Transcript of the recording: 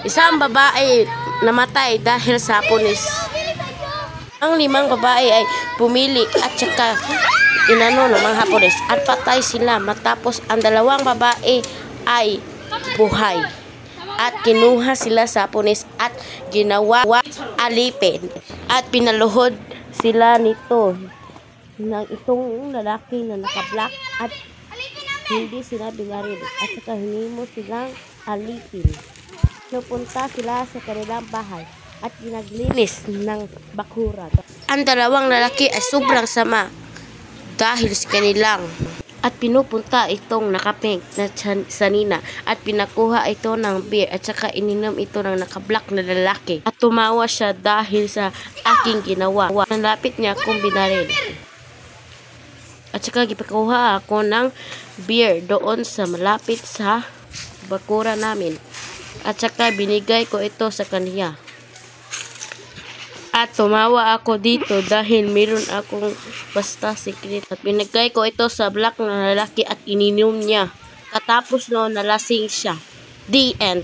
Isang babae namatay dahil sa pulis. Ang 5 babae ay pumili at saka inano ng mga pulis at patay sila matapos ang 2 babae ay buhay. At kinuha sila sa pulis at ginawa alipin at pinaluhod sila nito ng itong lalaki na naka-black at hindi sila binaril at saka hinimo silang alipin. Napunta sila sa kanilang bahay at ginaglinis ng bakuran. Ang 2 lalaki ay sobrang sama dahil sa kanilang at pinupunta itong nakapink na sanina at pinakuha ito ng beer at saka ininom ito ng naka-black na lalaki at tumawa siya dahil sa aking ginawa. Nalapit niya akong binaril. At saka gipakuha ako ng beer doon sa malapit sa bakura namin. At saka binigay ko ito sa kanya. At tumawa ako dito dahil meron akong basta secret. At binigay ko ito sa black na lalaki at ininom niya. Katapos noon nalasing siya. The end.